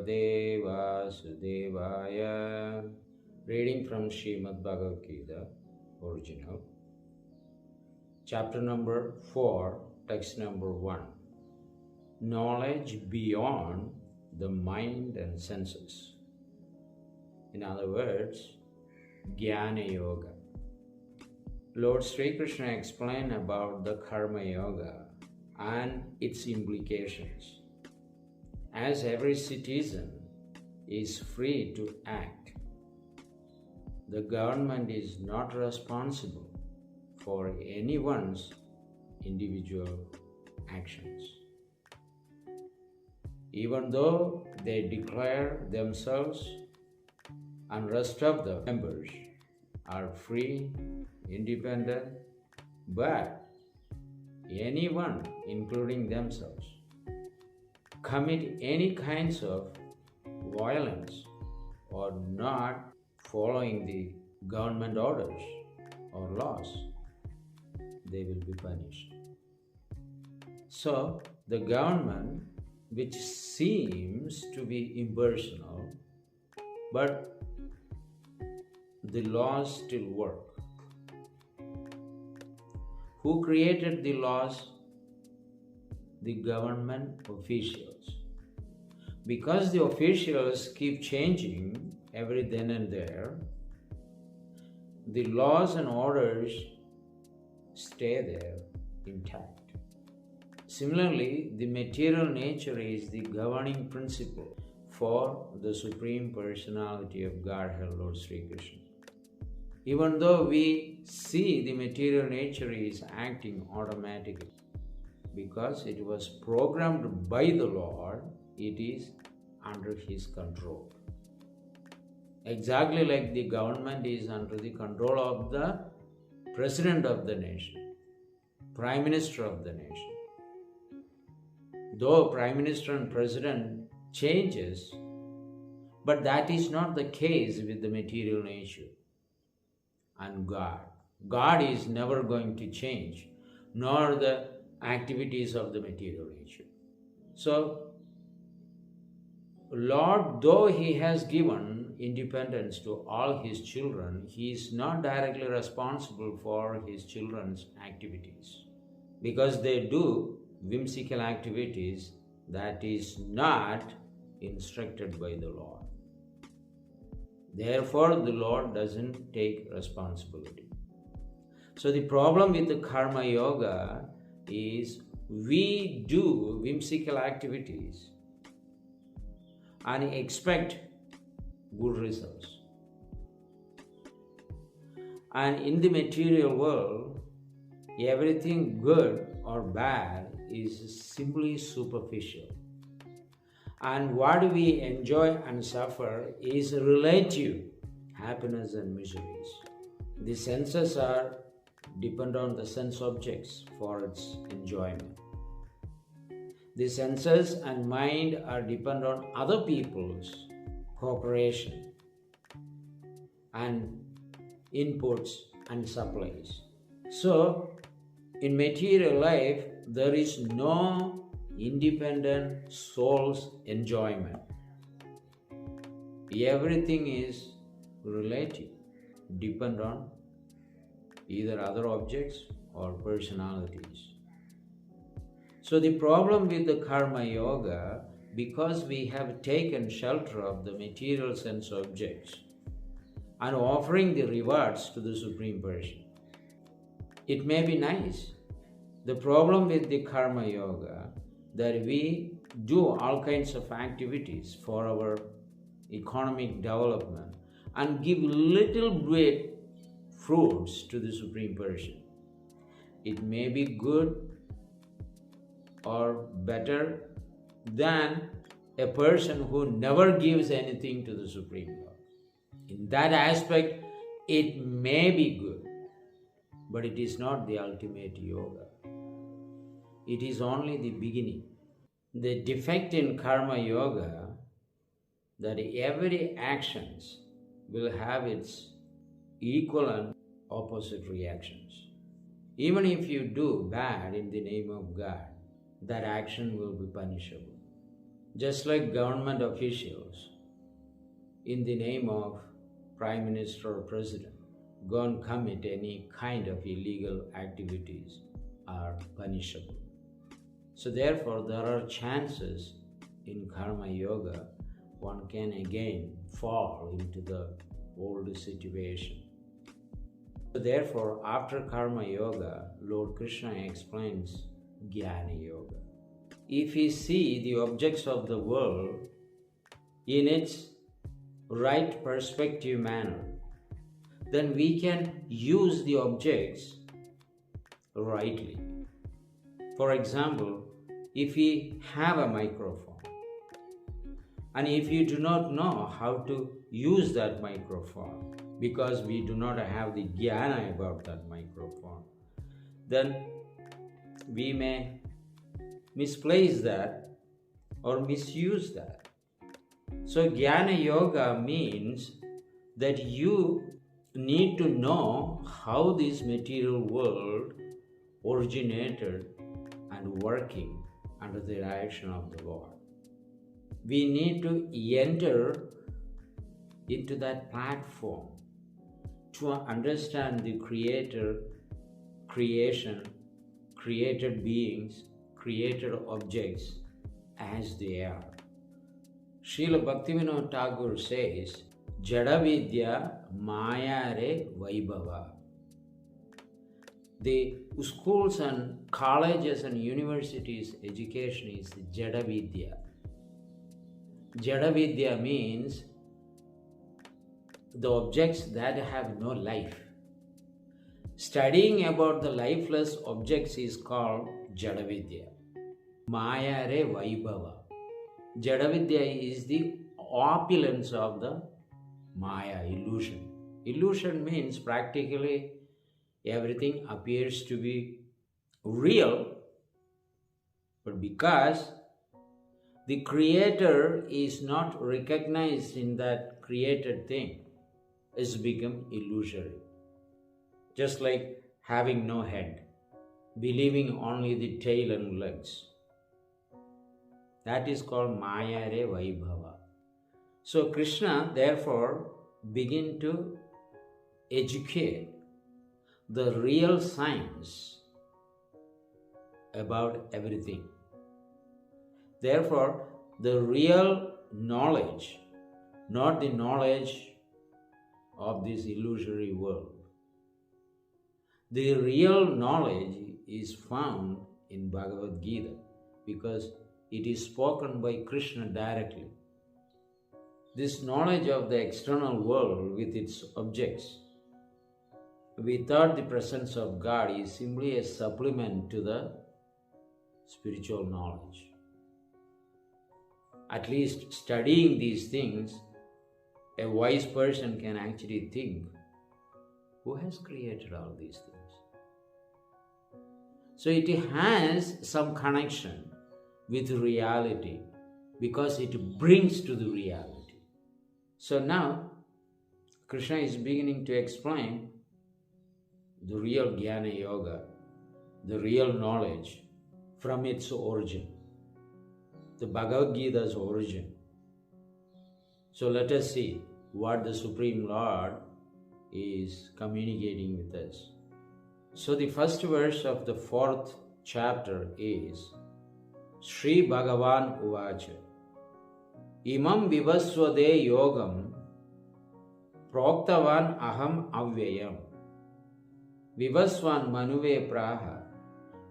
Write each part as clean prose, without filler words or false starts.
Bhagavate Vasudevaya. Reading from Srimad Bhagavad Gita, original. Chapter number 4, text number 1. Knowledge beyond the mind and senses. In other words, Jnana Yoga. Lord Sri Krishna explained about the Karma Yoga and its implications. As every citizen is free to act, the government is not responsible for anyone's individual actions. Even though they declare themselves and rest of the members are free, independent, but anyone, including themselves, commit any kinds of violence or not following the government orders or laws, they will be punished. So, the government, which seems to be impersonal, but the laws still work. Who created the laws? The government officials. Because the officials keep changing every then and there, the laws and orders stay there intact. Similarly, the material nature is the governing principle for the Supreme Personality of Godhead, Lord Sri Krishna. Even though we see the material nature is acting automatically, because it was programmed by the Lord, it is under His control. Exactly like the government is under the control of the President of the nation, Prime Minister of the nation. Though Prime Minister and President changes, but that is not the case with the material nature and God. God is never going to change, nor the activities of the material nature. So, Lord, though He has given independence to all His children, He is not directly responsible for His children's activities, because they do whimsical activities that is not instructed by the Lord. Therefore, the Lord doesn't take responsibility. So the problem with the Karma Yoga is we do whimsical activities and expect good results. And in the material world, everything good or bad is simply superficial. And what we enjoy and suffer is relative happiness and miseries. The senses are depend on the sense objects for its enjoyment. The senses and mind are depend on other people's cooperation and inputs and supplies. So, in material life, there is no independent soul's enjoyment. Everything is relative, depend on either other objects or personalities. So the problem with the Karma Yoga, because we have taken shelter of the material sense objects and offering the rewards to the Supreme Person, it may be nice. The problem with the Karma Yoga, that we do all kinds of activities for our economic development and give little bit fruits to the Supreme Person. It may be good or better than a person who never gives anything to the Supreme Lord. In that aspect, it may be good, but it is not the ultimate yoga. It is only the beginning. The defect in Karma Yoga, that every actions will have its equal and opposite reactions. Even if you do bad in the name of God, that action will be punishable. Just like government officials, in the name of Prime Minister or President, go and commit any kind of illegal activities are punishable. So therefore, there are chances in Karma Yoga one can again fall into the old situation. So therefore, after Karma Yoga, Lord Krishna explains Jnana Yoga. If we see the objects of the world in its right perspective manner, then we can use the objects rightly. For example, if we have a microphone, and if you do not know how to use that microphone, because we do not have the jnana about that microphone, then we may misplace that or misuse that. So Jnana Yoga means that you need to know how this material world originated and working under the direction of the Lord. We need to enter into that platform to understand the Creator, creation, created beings, created objects as they are. Srila Bhaktivinoda Thakur says, Jadavidya Mayare Vaibhava. The schools and colleges and universities education is Jadavidya. Jadavidya means the objects that have no life. Studying about the lifeless objects is called Jadavidya. Mayare Vaibhava. Jadavidya is the opulence of the Maya, illusion. Illusion means practically everything appears to be real, but because the Creator is not recognized in that created thing, it's become illusory. Just like having no head, believing only the tail and legs. That is called Mayare Vaibhava. So Krishna therefore begin to educate the real science about everything. Therefore, the real knowledge, not the knowledge of this illusory world. The real knowledge is found in Bhagavad Gita because it is spoken by Krishna directly. This knowledge of the external world with its objects without the presence of God is simply a supplement to the spiritual knowledge. At least studying these things, a wise person can actually think, who has created all these things? So it has some connection with reality because it brings to the reality. So now, Krishna is beginning to explain the real Jnana Yoga, the real knowledge from its origin, the Bhagavad Gita's origin. So let us see what the Supreme Lord is communicating with us. So the first verse of the 4th chapter is Sri Bhagavan Uvacha Imam Vivaswade Yogam Proktavan Aham Avyayam Vivaswan Manuve Praha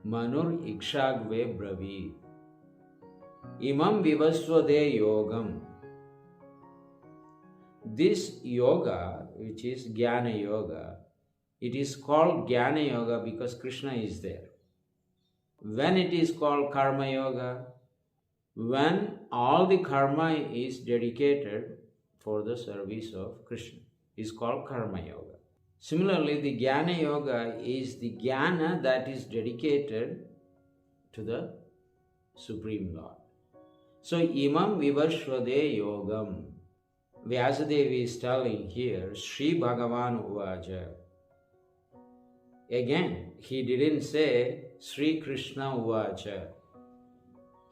Manur Ikshagve Bravi Imam Vivaswade Yogam. This yoga, which is Jnana Yoga, it is called Jnana Yoga because Krishna is there. When it is called Karma Yoga, when all the karma is dedicated for the service of Krishna, is called Karma Yoga. Similarly, the Jnana Yoga is the Jnana that is dedicated to the Supreme Lord. So, Imam Vivaswade Yogam. Vyasadeva is telling here, Sri Bhagavan Uvacha. Again, he didn't say Sri Krishna Uvacha.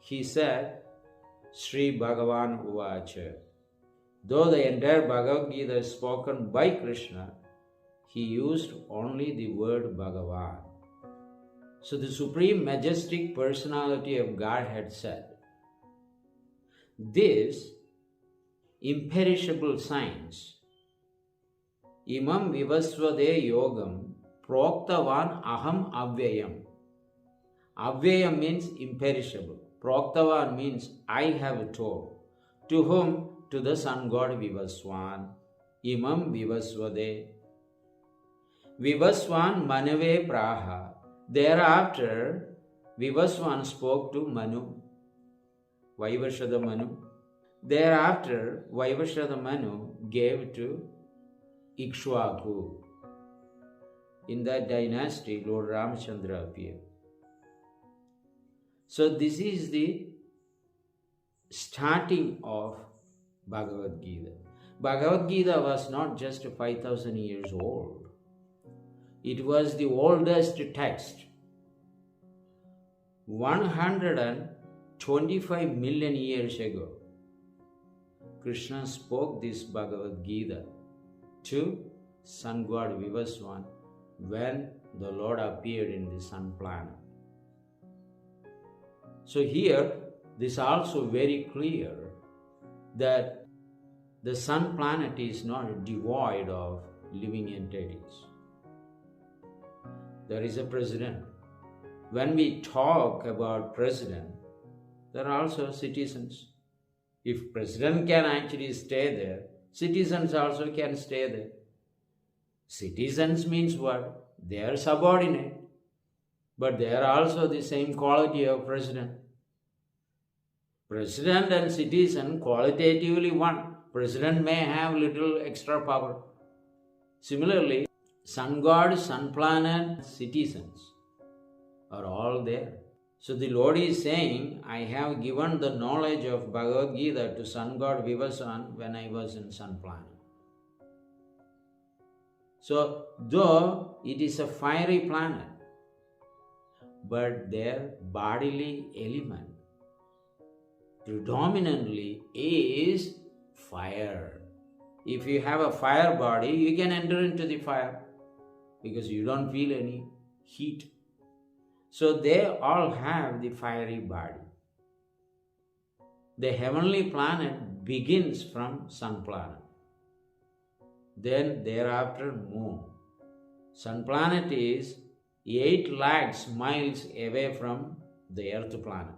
He said, Sri Bhagavan Uvacha. Though the entire Bhagavad Gita is spoken by Krishna, he used only the word Bhagavan. So the Supreme Majestic Personality of Godhead said, this imperishable science, imam vivasvade yogam proktavan aham avyayam. Avyayam means imperishable. Proktavan means I have told. To whom? To the sun god Vivaswan. Imam Vivasvade. Vivaswan Manave Praha. Thereafter, Vivaswan spoke to Manu, Vaivashada Manu. Thereafter, Vaivashada Manu gave to Ikshwaku. In that dynasty, Lord Ramachandra appeared. So this is the starting of Bhagavad Gita. Bhagavad Gita was not just 5,000 years old. It was the oldest text. 125 million years ago, Krishna spoke this Bhagavad Gita to sun god Vivaswan when the Lord appeared in the sun planet. So here, this is also very clear that the sun planet is not devoid of living entities. There is a president. When we talk about president, there are also citizens. If president can actually stay there, citizens also can stay there. Citizens means what? They are subordinate, but they are also the same quality of president. President and citizen qualitatively one. President may have little extra power. Similarly, sun god, sun planet, citizens are all there. So the Lord is saying, I have given the knowledge of Bhagavad Gita to sun god Vivaswan when I was in sun planet. So though it is a fiery planet, but their bodily element predominantly is fire. If you have a fire body, you can enter into the fire because you don't feel any heat. So they all have the fiery body. The heavenly planet begins from sun planet. Then thereafter moon. Sun planet is 8 lakhs miles away from the earth planet.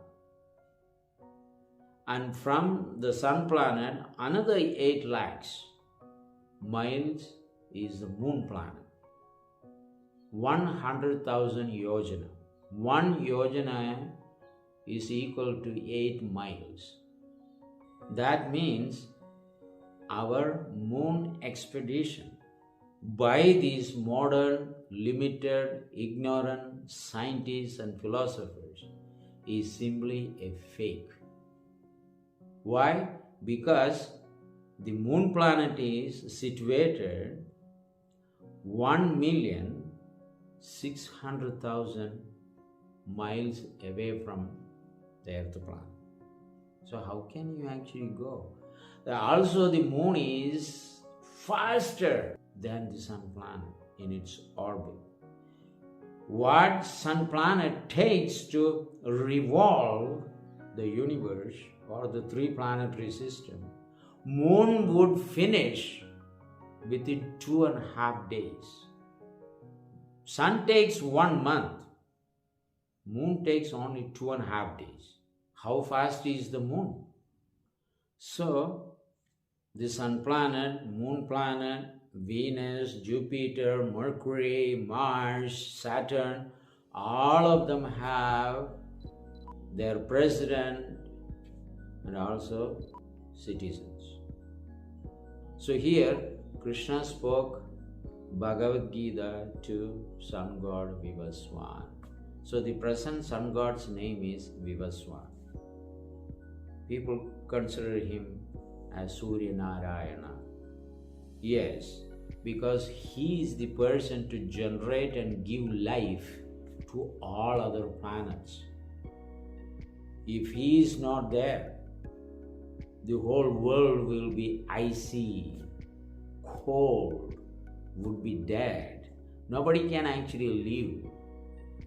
And from the sun planet, another 8 lakhs miles is the moon planet. 100,000 yojana. 1 yojana is equal to 8 miles. That means our moon expedition by these modern, limited, ignorant scientists and philosophers is simply a fake. Why? Because the moon planet is situated 1,600,000 miles away from the earth planet. So how can you actually go? Also the moon is faster than the sun planet in its orbit. What sun planet takes to revolve the universe or the 3 planetary system, moon would finish within 2.5 days. Sun takes 1 month. Moon takes only 2.5 days. How fast is the moon? So, the sun planet, moon planet, Venus, Jupiter, Mercury, Mars, Saturn, all of them have their president and also citizens. So here, Krishna spoke Bhagavad Gita to sun god Vivaswan. So the present sun god's name is Vivaswan. People consider him as Surya Narayana. Yes, because he is the person to generate and give life to all other planets. If he is not there, the whole world will be icy, cold, would be dead. Nobody can actually live.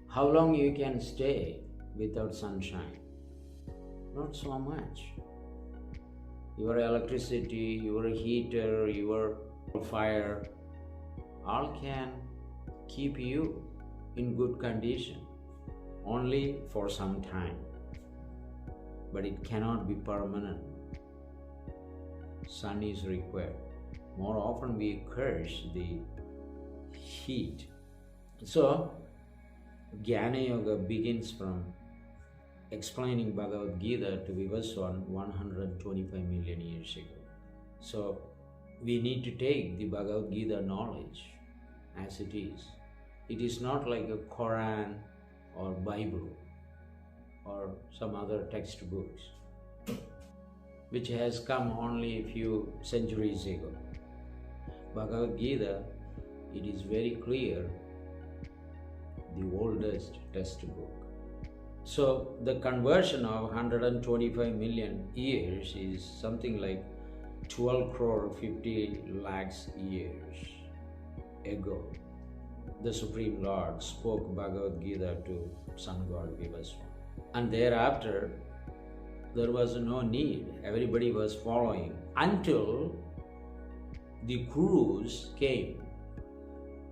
How long you can stay without sunshine? Not so much. Your electricity, your heater, your fire, all can keep you in good condition only for some time. But it cannot be permanent. Sun is required. More often we curse the heat. So, Jnana Yoga begins from explaining Bhagavad Gita to Vivaswan 125 million years ago. So, we need to take the Bhagavad Gita knowledge as it is. It is not like a Quran or Bible or some other textbooks which has come only a few centuries ago. Bhagavad Gita, it is very clear, the oldest textbook. So the conversion of 125 million years is something like 12 crore 50 lakhs years ago. The Supreme Lord spoke Bhagavad Gita to Sun God Vivaswan. And thereafter, there was no need. Everybody was following until the Kurus came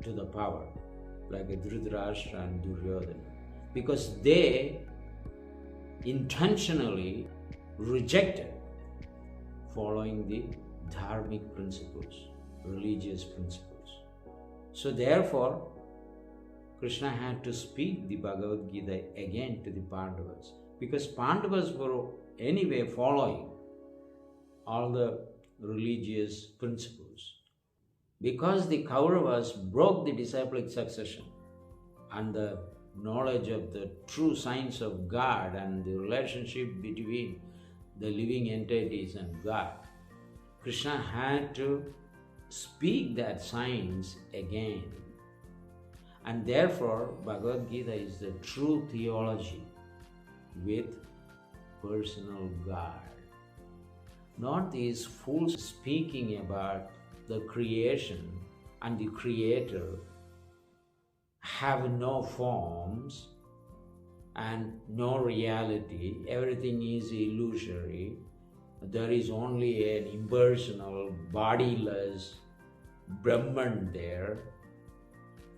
to the power, like Dhritarashtra and Duryodhana, because they intentionally rejected following the dharmic principles, religious principles. So therefore, Krishna had to speak the Bhagavad Gita again to the Pandavas, because Pandavas were anyway following all the religious principles. Because the Kauravas broke the disciplic succession and the knowledge of the true science of God and the relationship between the living entities and God, Krishna had to speak that science again. And therefore, Bhagavad Gita is the true theology with personal God. Not these fools speaking about the creation and the Creator have no forms and no reality. Everything is illusory. There is only an impersonal, bodiless Brahman there.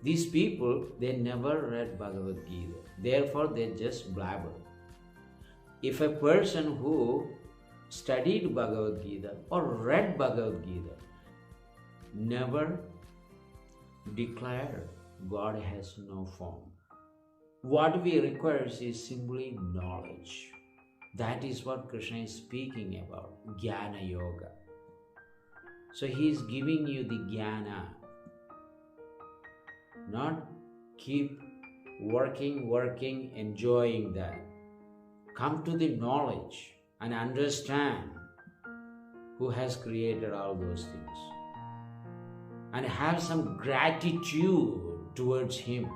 These people, they never read Bhagavad Gita. Therefore, they just blabber. If a person who studied Bhagavad Gita or read Bhagavad Gita never declared God has no form, what we require is simply knowledge. That is what Krishna is speaking about, Jnana Yoga. So he is giving you the Jnana. Not keep working, enjoying that. Come to the knowledge and understand who has created all those things. And have some gratitude towards him.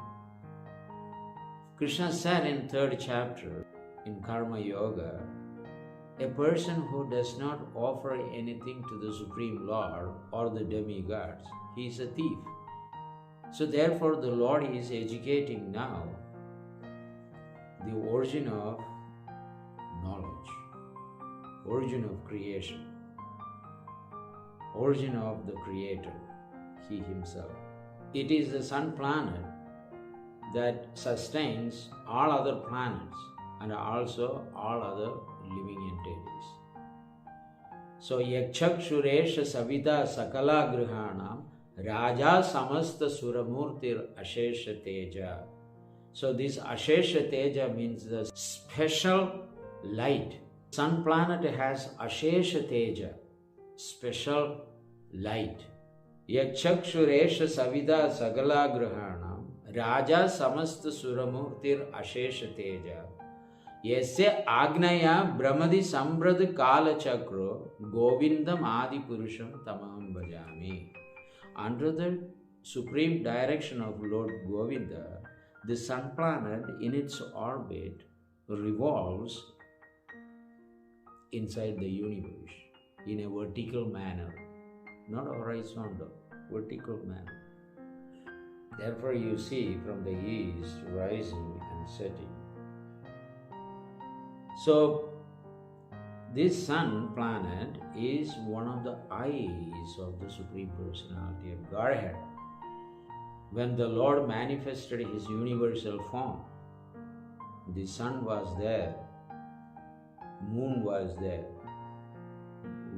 Krishna said in 3rd chapter in Karma Yoga, a person who does not offer anything to the Supreme Lord or the demigods, he is a thief. So therefore the Lord is educating now the origin of knowledge, origin of creation, origin of the Creator, He Himself. It is the sun planet that sustains all other planets and also all other living entities. So Yakshakshuresha Savita Sakala Grihanam Raja Samasta Suramurtir Ashesha Teja. So this Ashesha Teja means the special light. Sun planet has Ashesha Teja, special light. Yakshakshuresha Savita Sagala Grahanam Raja Samasta Suramurtir Ashesha Teja. Yasya Agnaya Brahmadi Sambrad Kala Chakro Govindam Adi Purusham Tamam Bhajami. Under the supreme direction of Lord Govinda, the sun planet in its orbit revolves inside the universe in a vertical manner, not horizontal, vertical manner. Therefore, you see from the east rising and setting. So, this sun planet is one of the eyes of the Supreme Personality of Godhead. When the Lord manifested His universal form, the sun was there, moon was there.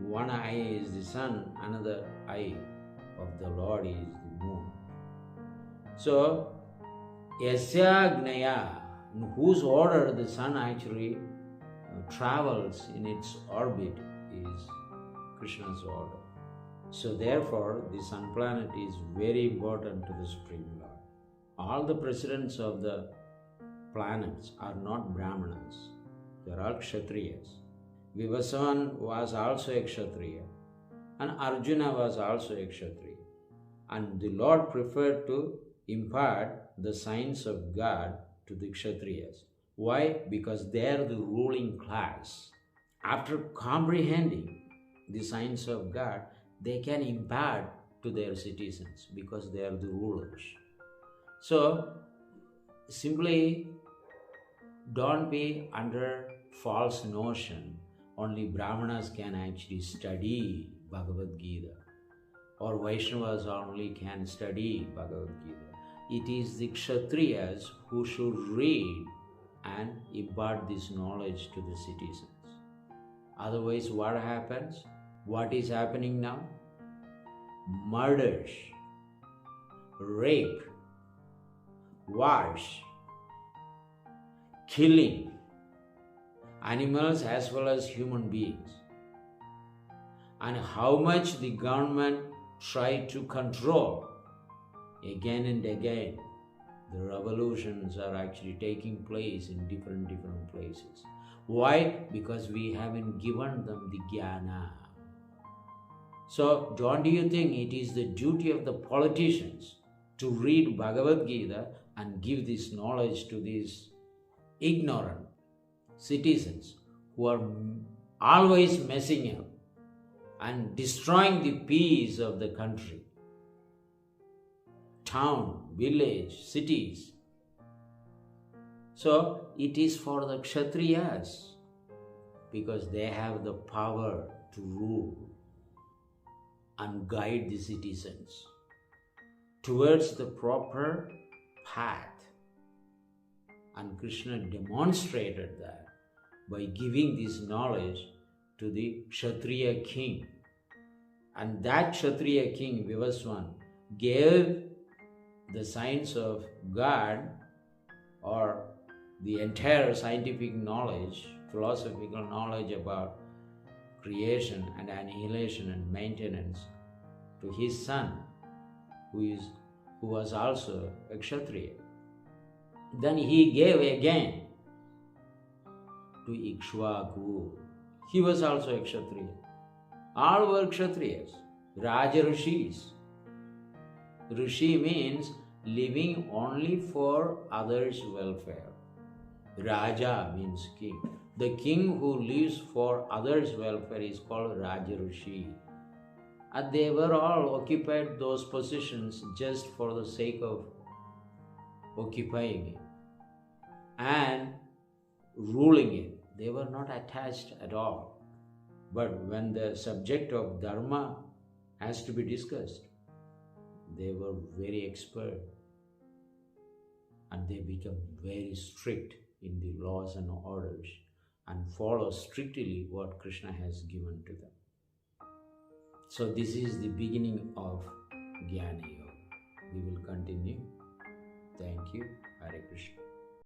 One eye is the sun, another eye of the Lord is the moon. So, Yasya Gnaya, in whose order the sun actually travels in its orbit, is Krishna's order. So therefore, the sun planet is very important to the Supreme Lord. All the presidents of the planets are not Brahmanas. They are all Kshatriyas. Vivasavan was also a Kshatriya, and Arjuna was also a Kshatriya. And the Lord preferred to impart the science of God to the Kshatriyas. Why? Because they are the ruling class. After comprehending the science of God, they can impart to their citizens because they are the rulers. So, simply don't be under false notion only Brahmanas can actually study Bhagavad Gita or Vaishnavas only can study Bhagavad Gita. It is the Kshatriyas who should read and impart this knowledge to the citizens. Otherwise, what happens? What is happening now? Murders, rape, wars, killing animals as well as human beings. And how much the government tried to control again and again. The revolutions are actually taking place in different places. Why? Because we haven't given them the jnana. So, don't you think it is the duty of the politicians to read Bhagavad Gita and give this knowledge to these ignorant citizens who are always messing up and destroying the peace of the country? Town, village, cities. So, it is for the Kshatriyas because they have the power to rule and guide the citizens towards the proper path. And Krishna demonstrated that by giving this knowledge to the Kshatriya king. And that Kshatriya king, Vivaswan, gave the science of God or the entire scientific knowledge, philosophical knowledge about creation and annihilation and maintenance to his son, who was also a Kshatriya. Then he gave again to Ikshvaku. He was also a Kshatriya. All were Kshatriyas, Raja Rishis. Rishi means living only for others' welfare. Raja means king. The king who lives for others' welfare is called Raja Rishi. And they were all occupied those positions just for the sake of occupying it and ruling it. They were not attached at all. But when the subject of dharma has to be discussed, they were very expert and they become very strict in the laws and orders and follow strictly what Krishna has given to them. So this is the beginning of Jnana Yoga. We will continue. Thank you. Hare Krishna.